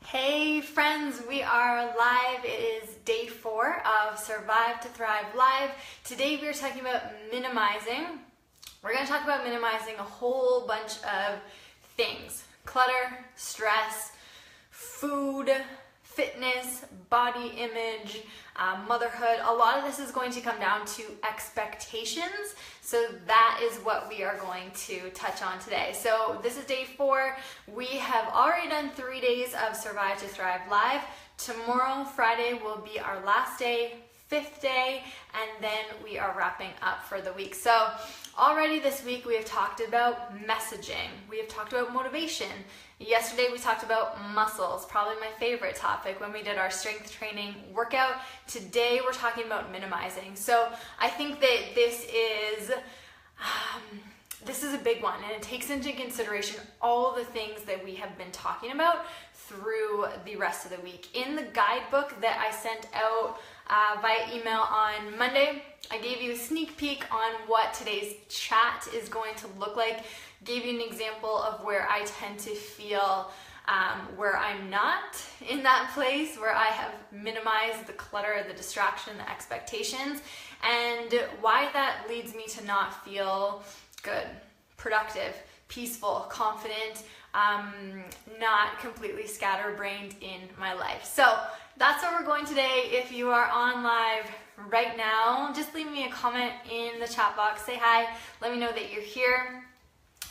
Hey friends, we are live. It is day 4 of Survive to Thrive Live. Today we are talking about minimizing. We're going to talk about minimizing a whole bunch of things. Clutter, stress, food, fitness, body image, motherhood. A lot of this is going to come down to expectations. So that is what we are going to touch on today. So this is day 4. We have already done 3 days of Survive to Thrive Live. Tomorrow, Friday, will be our last day, 5th day, and then we are wrapping up for the week. So already this week we have talked about messaging. We have talked about motivation. Yesterday we talked about muscles, probably my favorite topic when we did our strength training workout. Today we're talking about minimizing. So I think that this is a big one, and it takes into consideration all the things that we have been talking about through the rest of the week. In the guidebook that I sent out via email on Monday, I gave you a sneak peek on what today's chat is going to look like. Gave you an example of where I tend to feel where I'm not in that place, where I have minimized the clutter, the distraction, the expectations, and why that leads me to not feel good, productive, peaceful, confident, not completely scatterbrained in my life. So that's where we're going today. If you are on live right now, just leave me a comment in the chat box. Say hi. Let me know that you're here.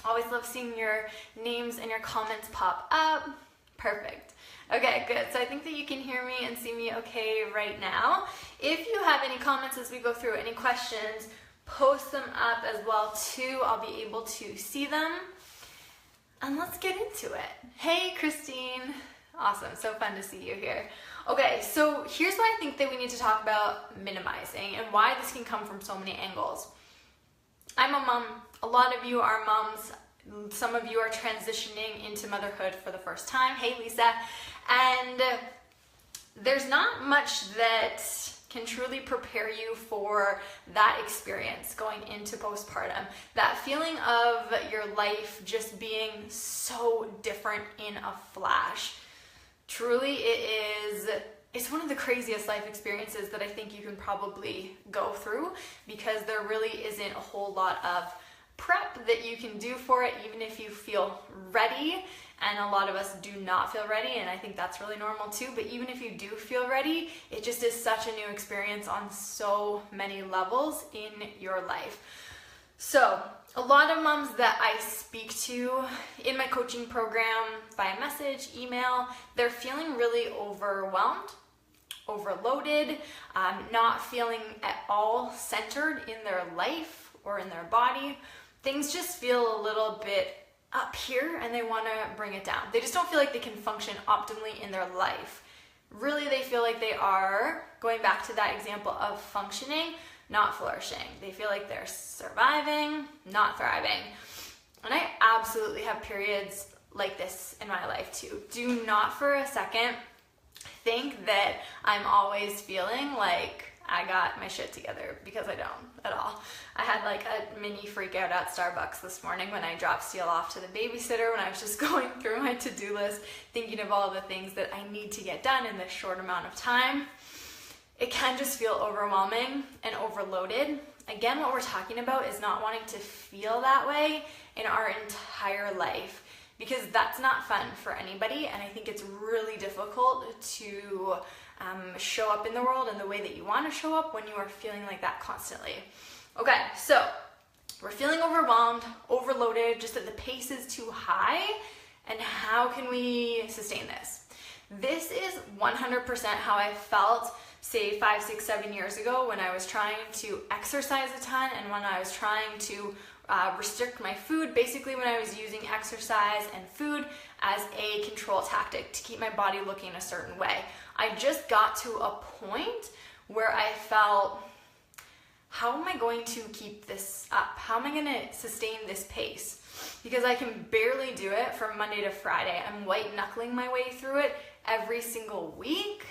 Always love seeing your names and your comments pop up. Perfect. Okay, good. So I think that you can hear me and see me okay right now. If you have any comments as we go through, any questions, post them up as well too. I'll be able to see them. And let's get into it. Hey, Christine. Awesome. So fun to see you here. Okay, so here's what I think that we need to talk about minimizing and why this can come from so many angles. I'm a mom. A lot of you are moms. Some of you are transitioning into motherhood for the first time. Hey, Lisa. And there's not much that can truly prepare you for that experience going into postpartum. That feeling of your life just being so different in a flash. Truly, it's one of the craziest life experiences that I think you can probably go through, because there really isn't a whole lot of prep that you can do for it, even if you feel ready. And a lot of us do not feel ready, and I think that's really normal too. But even if you do feel ready, it just is such a new experience on so many levels in your life. So a lot of moms that I speak to in my coaching program, via message, email, they're feeling really overwhelmed, overloaded, not feeling at all centered in their life or in their body. Things just feel a little bit up here and they want to bring it down. They just don't feel like they can function optimally in their life. Really, they feel like they are, going back to that example of functioning, not flourishing. They feel like they're surviving, not thriving. And I absolutely have periods like this in my life too. Do not for a second think that I'm always feeling like I got my shit together, because I don't at all. I had like a mini freak out at Starbucks this morning when I dropped Steele off to the babysitter, when I was just going through my to-do list, thinking of all the things that I need to get done in this short amount of time. It can just feel overwhelming and overloaded. Again, what we're talking about is not wanting to feel that way in our entire life, because that's not fun for anybody, and I think it's really difficult to show up in the world in the way that you want to show up when you are feeling like that constantly. Okay, so we're feeling overwhelmed, overloaded, just that the pace is too high, and how can we sustain this? This is 100% how I felt, say 5, 6, 7 years ago, when I was trying to exercise a ton and when I was trying to restrict my food, basically when I was using exercise and food as a control tactic to keep my body looking a certain way. I just got to a point where I felt, how am I going to keep this up? How am I going to sustain this pace? Because I can barely do it from Monday to Friday. I'm white knuckling my way through it every single week.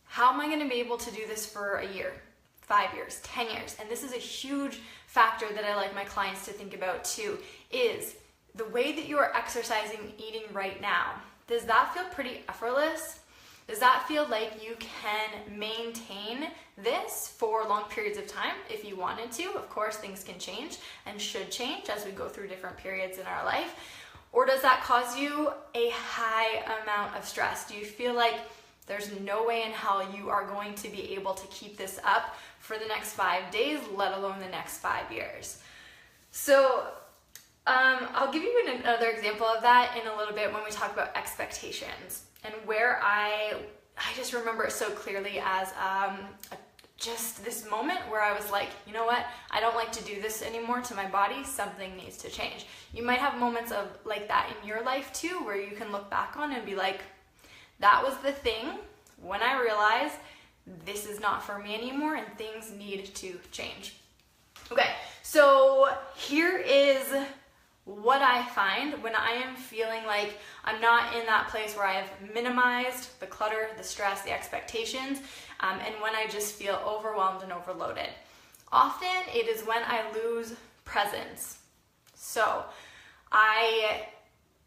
How am I going to be able to do this for a year, 5 years, 10 years? And this is a huge factor that I like my clients to think about too, is the way that you are exercising, eating right now Does that feel pretty effortless? Does that feel like you can maintain this for long periods of time if you wanted to? Of course, things can change and should change as we go through different periods in our life. Or does that cause you a high amount of stress? Do you feel like there's no way in hell you are going to be able to keep this up for the next 5 days, let alone the next 5 years? So I'll give you another example of that in a little bit when we talk about expectations, and where I just remember it so clearly as just this moment where I was like, you know what, I don't like to do this anymore to my body, something needs to change. You might have moments of like that in your life too, where you can look back on and be like, that was the thing when I realized this is not for me anymore and things need to change. Okay, so here is what I find when I am feeling like I'm not in that place where I have minimized the clutter, the stress, the expectations, and when I just feel overwhelmed and overloaded. Often it is when I lose presence. So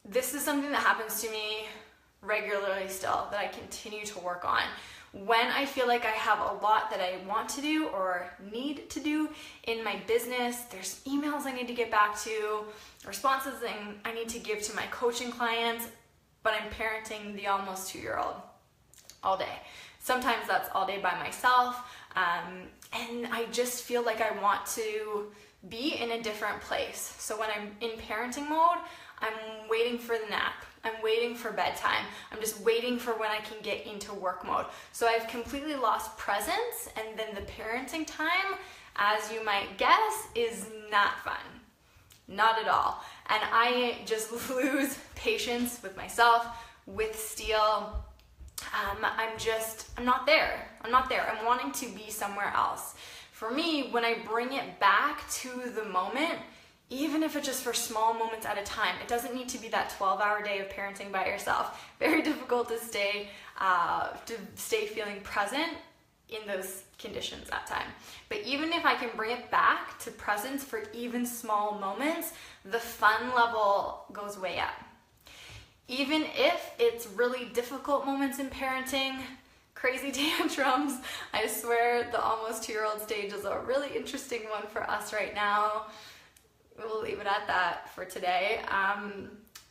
this is something that happens to me regularly still, that I continue to work on. When I feel like I have a lot that I want to do or need to do in my business, there's emails I need to get back to, responses I need to give to my coaching clients, but I'm parenting the almost 2-year-old all day. Sometimes that's all day by myself, and I just feel like I want to be in a different place. So when I'm in parenting mode, I'm waiting for the nap. I'm waiting for bedtime. I'm just waiting for when I can get into work mode. So I've completely lost presence, and then the parenting time, as you might guess, is not fun. Not at all. And I just lose patience with myself, with Steele. I'm not there. I'm wanting to be somewhere else. For me, when I bring it back to the moment, even if it's just for small moments at a time, it doesn't need to be that 12-hour day of parenting by yourself. Very difficult to stay feeling present in those conditions at time. But even if I can bring it back to presence for even small moments, the fun level goes way up. Even if it's really difficult moments in parenting, crazy tantrums, I swear the almost 2-year-old stage is a really interesting one for us right now. We'll leave it at that for today.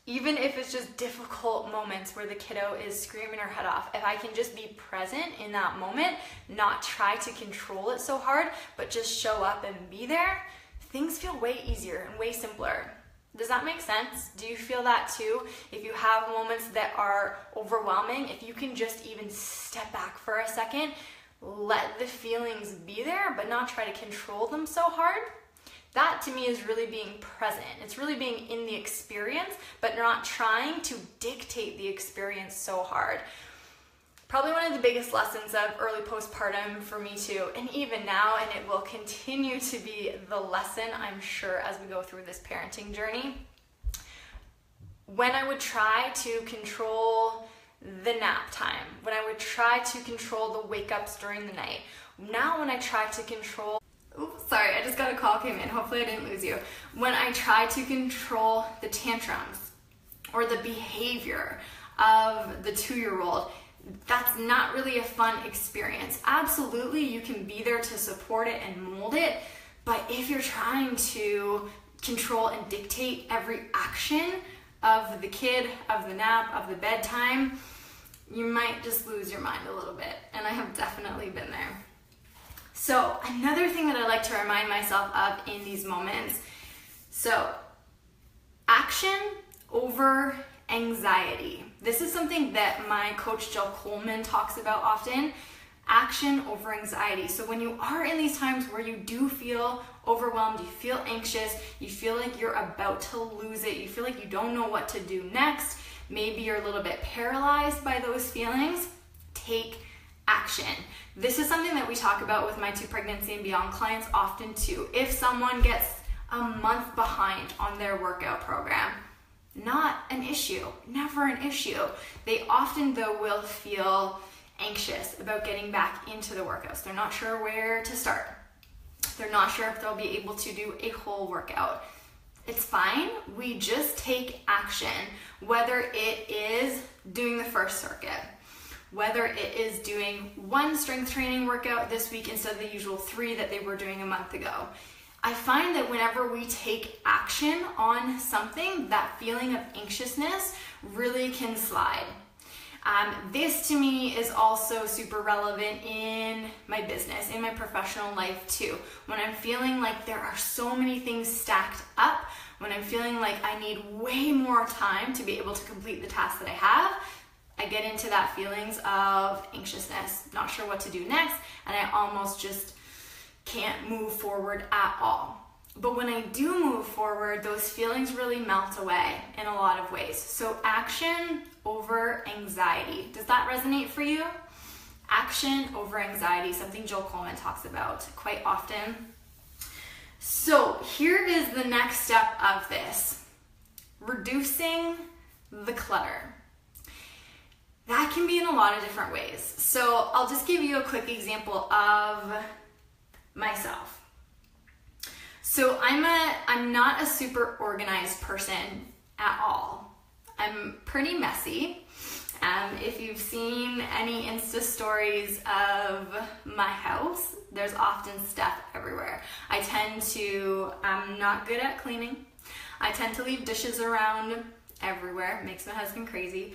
Even if it's just difficult moments where the kiddo is screaming her head off, if I can just be present in that moment, not try to control it so hard, but just show up and be there, things feel way easier and way simpler. Does that make sense? Do you feel that too? If you have moments that are overwhelming, if you can just even step back for a second, let the feelings be there, but not try to control them so hard. That to me is really being present. It's really being in the experience, but not trying to dictate the experience so hard. Probably one of the biggest lessons of early postpartum for me too, and even now, and it will continue to be the lesson, I'm sure, as we go through this parenting journey. When I would try to control the nap time, when I would try to control the wake-ups during the night, now when I try to control oops, sorry, I just got a call came in. Hopefully I didn't lose you. When I try to control the tantrums or the behavior of the 2-year-old, that's not really a fun experience. Absolutely, you can be there to support it and mold it, but if you're trying to control and dictate every action of the kid, of the nap, of the bedtime, you might just lose your mind a little bit, and I have definitely been there. So another thing that I like to remind myself of in these moments, so action over anxiety. This is something that my coach Jill Coleman talks about often, action over anxiety. So when you are in these times where you do feel overwhelmed, you feel anxious, you feel like you're about to lose it, you feel like you don't know what to do next, maybe you're a little bit paralyzed by those feelings, take action. This is something that we talk about with my 2 pregnancy and beyond clients often too. If someone gets a month behind on their workout program, not an issue, never an issue. They often though will feel anxious about getting back into the workouts. They're not sure where to start. They're not sure if they'll be able to do a whole workout. It's fine. We just take action, whether it is first circuit. Whether it is doing one strength training workout this week instead of the usual 3 that they were doing a month ago. I find that whenever we take action on something, that feeling of anxiousness really can slide. This to me is also super relevant in my business, in my professional life too. When I'm feeling like there are so many things stacked up, when I'm feeling like I need way more time to be able to complete the tasks that I have, I get into that feelings of anxiousness, not sure what to do next, and I almost just can't move forward at all. But when I do move forward, those feelings really melt away in a lot of ways. So action over anxiety. Does that resonate for you? Action over anxiety, something Joel Coleman talks about quite often. So here is the next step of this. Reducing the clutter. That can be in a lot of different ways. So I'll just give you a quick example of myself. So I'm not a super organized person at all. I'm pretty messy. If you've seen any Insta stories of my house, there's often stuff everywhere. I'm not good at cleaning. I tend to leave dishes around everywhere. It makes my husband crazy.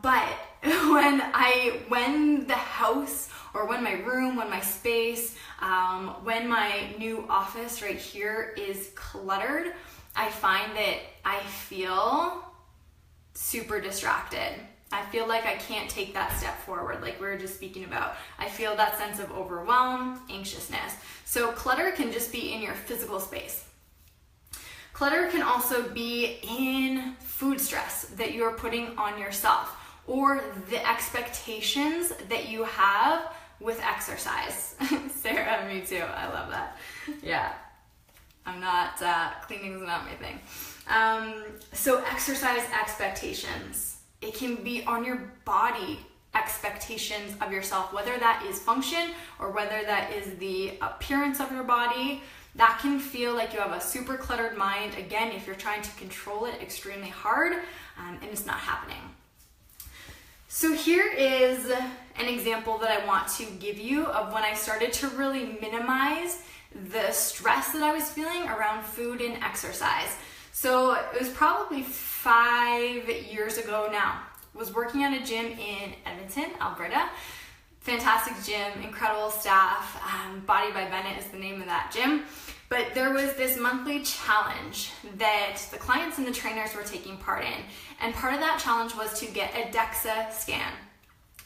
But when the house, or when my room, when my space, when my new office right here is cluttered, I find that I feel super distracted. I feel like I can't take that step forward, like we were just speaking about. I feel that sense of overwhelm, anxiousness. So clutter can just be in your physical space. Clutter can also be in food stress that you're putting on yourself, or the expectations that you have with exercise. Sarah, me too, I love that. Yeah, cleaning's not my thing. So exercise expectations. It can be on your body expectations of yourself, whether that is function or whether that is the appearance of your body. That can feel like you have a super cluttered mind, again, if you're trying to control it extremely hard, and it's not happening. So here is an example that I want to give you of when I started to really minimize the stress that I was feeling around food and exercise. So it was probably 5 years ago now. I was working at a gym in Edmonton, Alberta. Fantastic gym, incredible staff. Body by Bennett is the name of that gym. But there was this monthly challenge that the clients and the trainers were taking part in. And part of that challenge was to get a DEXA scan.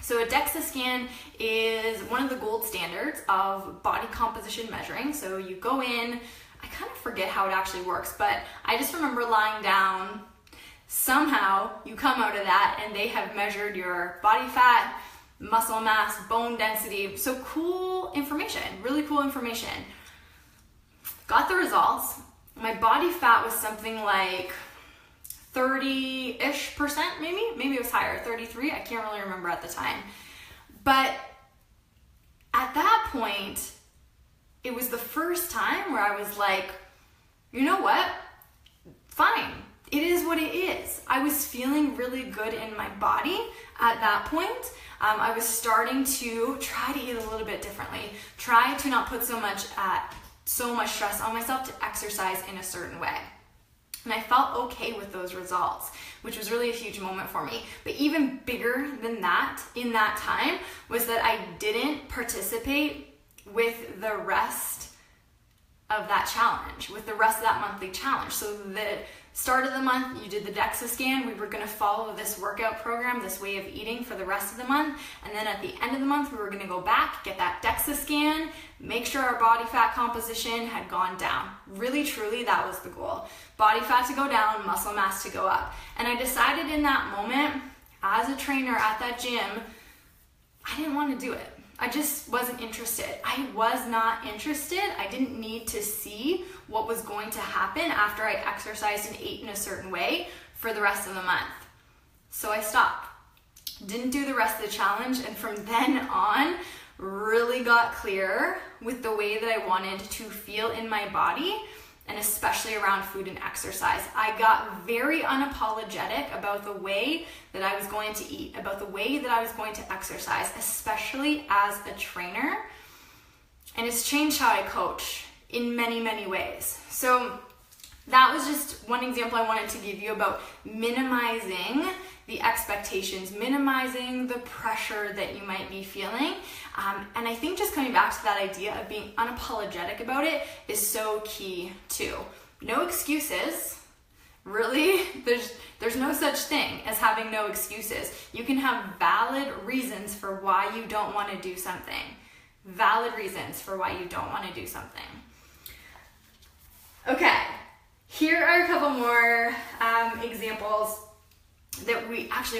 So a DEXA scan is one of the gold standards of body composition measuring. So you go in, I kind of forget how it actually works, but I just remember lying down. Somehow you come out of that and they have measured your body fat, muscle mass, bone density. So cool information, really cool information. Got the results. My body fat was something like 30-ish%, maybe it was higher, 33, I can't really remember at the time. But at that point, it was the first time where I was like, you know what? Fine, it is what it is. I was feeling really good in my body at that point. I was starting to try to eat a little bit differently, try to not put so much stress on myself to exercise in a certain way. And I felt okay with those results, which was really a huge moment for me. But even bigger than that in that time was that I didn't participate with the rest of that challenge, with the rest of that monthly challenge. So the start of the month, you did the DEXA scan. We were going to follow this workout program, this way of eating for the rest of the month. And then at the end of the month, we were going to go back, get that DEXA scan, make sure our body fat composition had gone down. Really, truly, that was the goal. Body fat to go down, muscle mass to go up. And I decided in that moment, as a trainer at that gym, I didn't want to do it. I just wasn't interested. I was not interested. I didn't need to see what was going to happen after I exercised and ate in a certain way for the rest of the month. So I stopped. Didn't do the rest of the challenge, and from then on, really got clear with the way that I wanted to feel in my body and especially around food and exercise. I got very unapologetic about the way that I was going to eat, about the way that I was going to exercise, especially as a trainer. And it's changed how I coach in many, many ways. So that was just one example I wanted to give you about minimizing the expectations, minimizing the pressure that you might be feeling. And I think just coming back to that idea of being unapologetic about it is so key too. No excuses. Really, there's no such thing as having no excuses. You can have valid reasons for why you don't want to do something. Valid reasons for why you don't want to do something. Okay, here are a couple more examples that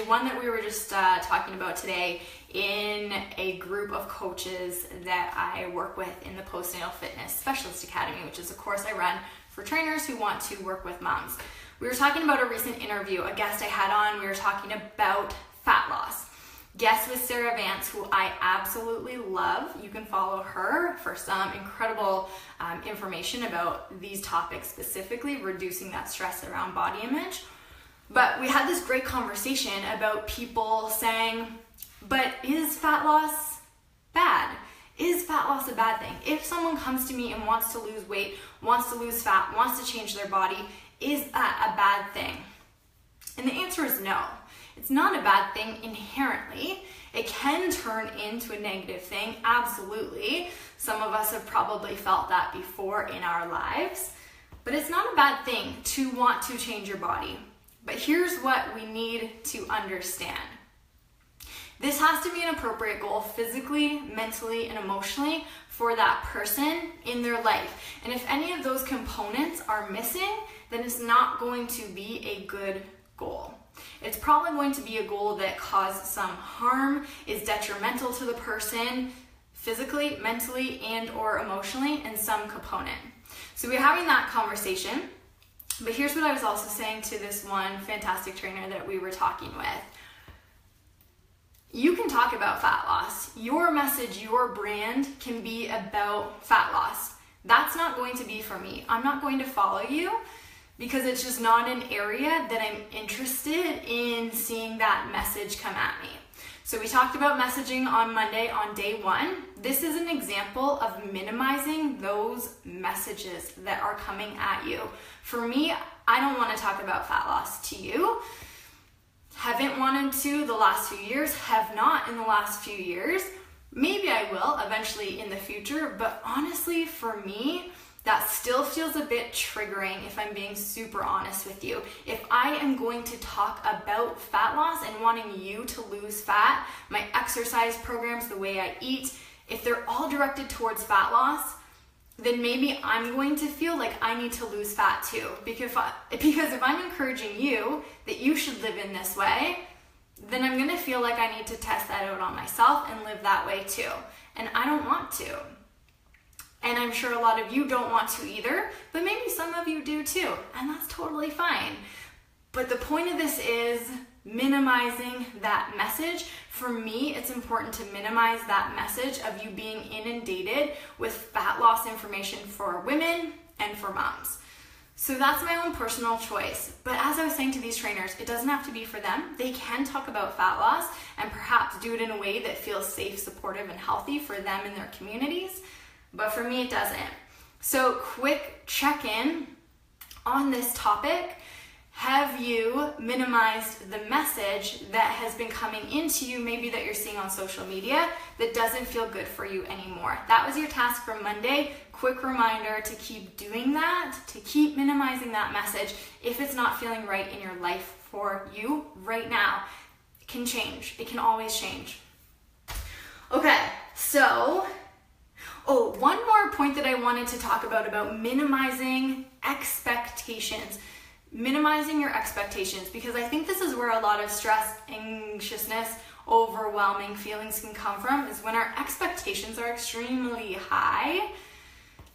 one that we were just talking about today in a group of coaches that I work with in the Postnatal Fitness Specialist Academy, which is a course I run for trainers who want to work with moms. We were talking about a recent interview, a guest I had on. We were talking about fat loss. Guest was Sarah Vance, who I absolutely love. You can follow her for some incredible information about these topics, specifically reducing that stress around body image. But we had this great conversation about people saying, but is fat loss bad? Is fat loss a bad thing? If someone comes to me and wants to lose weight, wants to lose fat, wants to change their body, is that a bad thing? And the answer is no. It's not a bad thing inherently. It can turn into a negative thing, absolutely. Some of us have probably felt that before in our lives. But it's not a bad thing to want to change your body. But here's what we need to understand. This has to be an appropriate goal physically, mentally, and emotionally for that person in their life. And if any of those components are missing, then it's not going to be a good goal. It's probably going to be a goal that causes some harm, is detrimental to the person physically, mentally, and or emotionally in some component. So we're having that conversation. But here's what I was also saying to this one fantastic trainer that we were talking with. You can talk about fat loss. Your message, your brand can be about fat loss. That's not going to be for me. I'm not going to follow you because it's just not an area that I'm interested in seeing that message come at me. So we talked about messaging on Monday on day one. This is an example of minimizing those messages that are coming at you. For me, I don't want to talk about fat loss to you. Haven't wanted to the last few years, have not in the last few years. Maybe I will eventually in the future, but honestly for me, that still feels a bit triggering if I'm being super honest with you. If I am going to talk about fat loss and wanting you to lose fat, my exercise programs, the way I eat, if they're all directed towards fat loss, then maybe I'm going to feel like I need to lose fat too. Because if I'm encouraging you that you should live in this way, then I'm gonna feel like I need to test that out on myself and live that way too. And I don't want to. And I'm sure a lot of you don't want to either, but maybe some of you do too, and that's totally fine. But the point of this is minimizing that message. For me, it's important to minimize that message of you being inundated with fat loss information for women and for moms. So that's my own personal choice. But as I was saying to these trainers, it doesn't have to be for them. They can talk about fat loss and perhaps do it in a way that feels safe, supportive, and healthy for them and their communities. But for me, it doesn't. So quick check-in on this topic. Have you minimized the message that has been coming into you, maybe that you're seeing on social media, that doesn't feel good for you anymore? That was your task for Monday. Quick reminder to keep doing that, to keep minimizing that message if it's not feeling right in your life for you right now. It can change. It can always change. Okay, so one more point that I wanted to talk about minimizing expectations. Minimizing your expectations, because I think this is where a lot of stress, anxiousness, overwhelming feelings can come from, is when our expectations are extremely high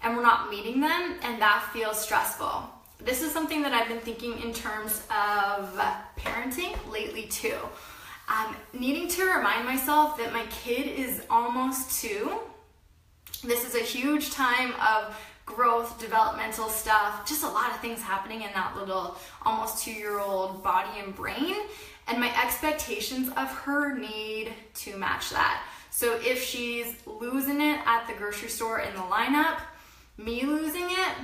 and we're not meeting them, and that feels stressful. This is something that I've been thinking in terms of parenting lately too. Needing to remind myself that my kid is almost 2. This is a huge time of growth, developmental stuff, just a lot of things happening in that little almost 2-year-old body and brain. And my expectations of her need to match that. So if she's losing it at the grocery store in the lineup, me losing it,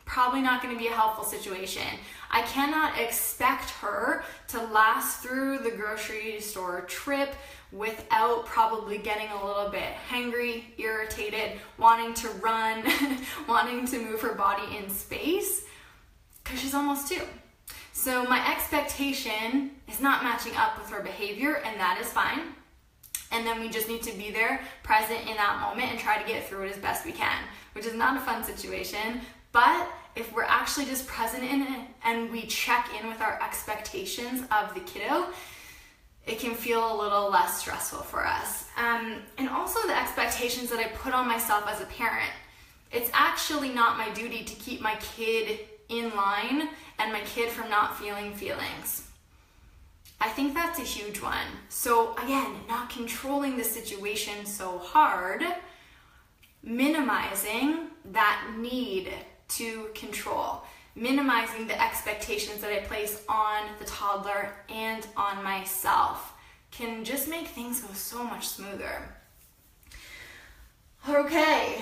probably not going to be a helpful situation. I cannot expect her to last through the grocery store trip without probably getting a little bit hangry, irritated, wanting to run, wanting to move her body in space, because she's almost 2. So my expectation is not matching up with her behavior, and that is fine. And then we just need to be there, present in that moment, and try to get through it as best we can, which is not a fun situation. But if we're actually just present in it and we check in with our expectations of the kiddo, it can feel a little less stressful for us. And also the expectations that I put on myself as a parent. It's actually not my duty to keep my kid in line and my kid from not feeling feelings. I think that's a huge one. So again, not controlling the situation so hard, minimizing that need to control, minimizing the expectations that I place on the toddler and on myself can just make things go so much smoother. Okay,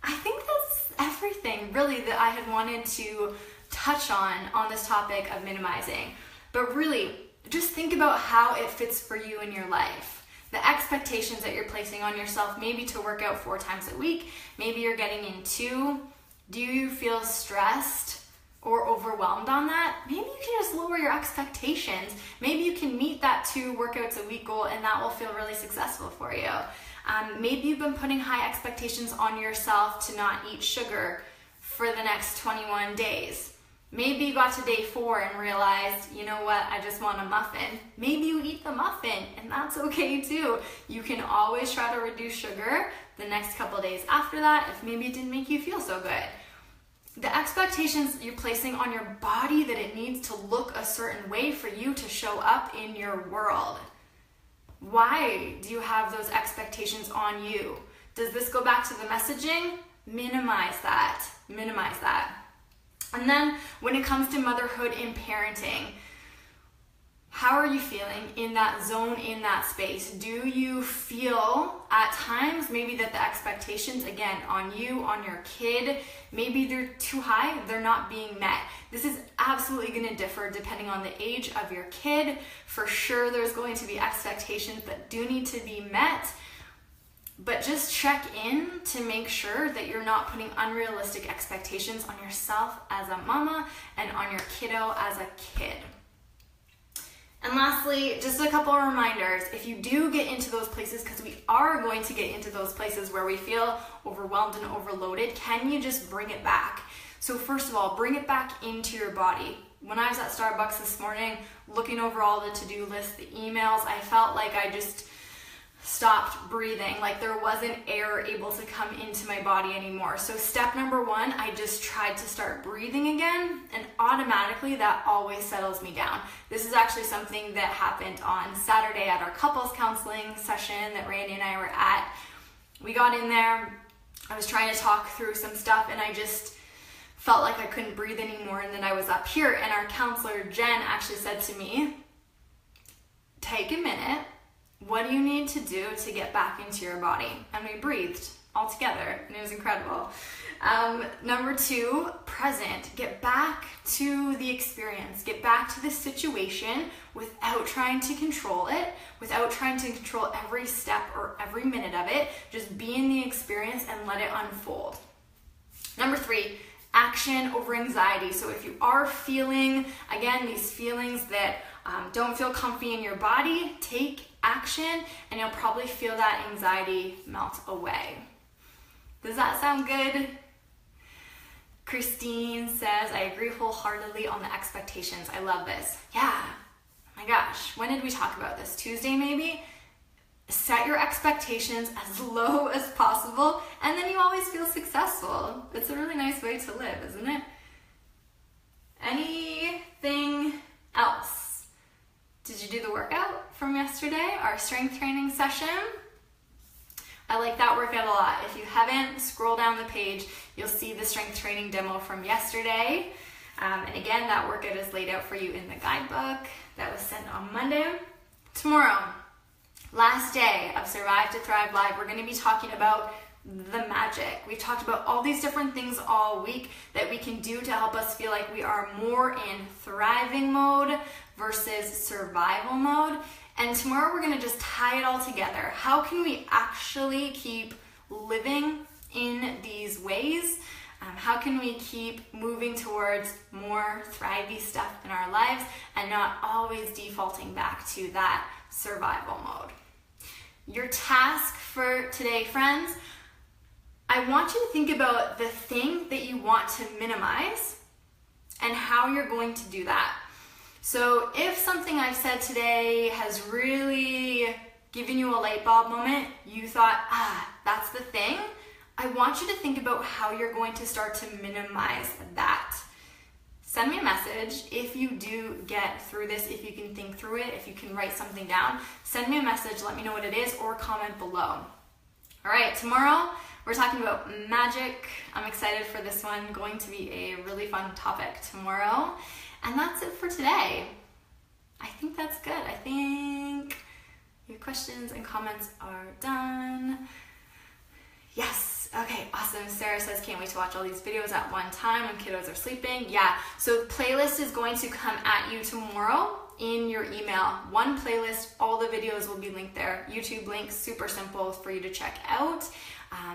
I think that's everything really that I had wanted to touch on this topic of minimizing. But really, just think about how it fits for you in your life. The expectations that you're placing on yourself, maybe to work out 4 times a week, maybe you're getting in 2. Do you feel stressed or overwhelmed on that? Maybe you can just lower your expectations. Maybe you can meet that 2 workouts a week goal, and that will feel really successful for you. Maybe you've been putting high expectations on yourself to not eat sugar for the next 21 days. Maybe you got to day 4 and realized, you know what, I just want a muffin. Maybe you eat the muffin, and that's okay too. You can always try to reduce sugar the next couple days after that if maybe it didn't make you feel so good. The expectations you're placing on your body that it needs to look a certain way for you to show up in your world. Why do you have those expectations on you? Does this go back to the messaging? Minimize that. Minimize that. And then when it comes to motherhood and parenting, how are you feeling in that zone, in that space? Do you feel at times maybe that the expectations, again, on you, on your kid, maybe they're too high, they're not being met? This is absolutely going to differ depending on the age of your kid. For sure, there's going to be expectations that do need to be met. But just check in to make sure that you're not putting unrealistic expectations on yourself as a mama and on your kiddo as a kid. And lastly, just a couple of reminders. If you do get into those places, because we are going to get into those places where we feel overwhelmed and overloaded, can you just bring it back? So first of all, bring it back into your body. When I was at Starbucks this morning, looking over all the to-do lists, the emails, I felt like I just stopped breathing, like there wasn't air able to come into my body anymore. So step number 1, I just tried to start breathing again, and automatically that always settles me down. This is actually something that happened on Saturday at our couples counseling session that Randy and I were at. We got in there, I was trying to talk through some stuff, and I just felt like I couldn't breathe anymore, and then I was up here, and our counselor Jen actually said to me, take a minute. What do you need to do to get back into your body? And we breathed all together, and it was incredible. Number 2, present. Get back to the experience. Get back to the situation without trying to control it, without trying to control every step or every minute of it. Just be in the experience and let it unfold. Number 3, action over anxiety. So if you are feeling, again, these feelings that don't feel comfy in your body, take action, and you'll probably feel that anxiety melt away. Does that sound good? Christine says, I agree wholeheartedly on the expectations. I love this. Yeah. Oh my gosh. When did we talk about this? Tuesday maybe? Set your expectations as low as possible, and then you always feel successful. It's a really nice way to live, isn't it? Anything else? Did you do the workout from yesterday, our strength training session? I like that workout a lot. If you haven't, scroll down the page, you'll see the strength training demo from yesterday. And again, that workout is laid out for you in the guidebook that was sent on Monday. Tomorrow, last day of Survive to Thrive Live, we're going to be talking about the magic. We've talked about all these different things all week that we can do to help us feel like we are more in thriving mode versus survival mode. And tomorrow we're going to just tie it all together. How can we actually keep living in these ways? How can we keep moving towards more thrivey stuff in our lives and not always defaulting back to that survival mode? Your task for today, friends, I want you to think about the thing that you want to minimize and how you're going to do that. So if something I've said today has really given you a light bulb moment, you thought, that's the thing, I want you to think about how you're going to start to minimize that. Send me a message if you do get through this, if you can think through it, if you can write something down. Send me a message, let me know what it is, or comment below. All right, tomorrow we're talking about magic. I'm excited for this one. Going to be a really fun topic tomorrow. And that's it for today. I think that's good. I think your questions and comments are done. Yes. Okay, awesome. Sarah says, can't wait to watch all these videos at one time when kiddos are sleeping. Yeah, so playlist is going to come at you tomorrow in your email. One playlist, all the videos will be linked there. YouTube link, super simple for you to check out.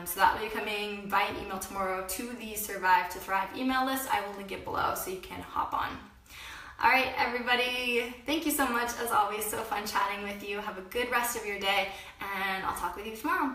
So that will be coming via email tomorrow to the Survive to Thrive email list. I will link it below so you can hop on. All right, everybody, thank you so much. As always, so fun chatting with you. Have a good rest of your day, and I'll talk with you tomorrow.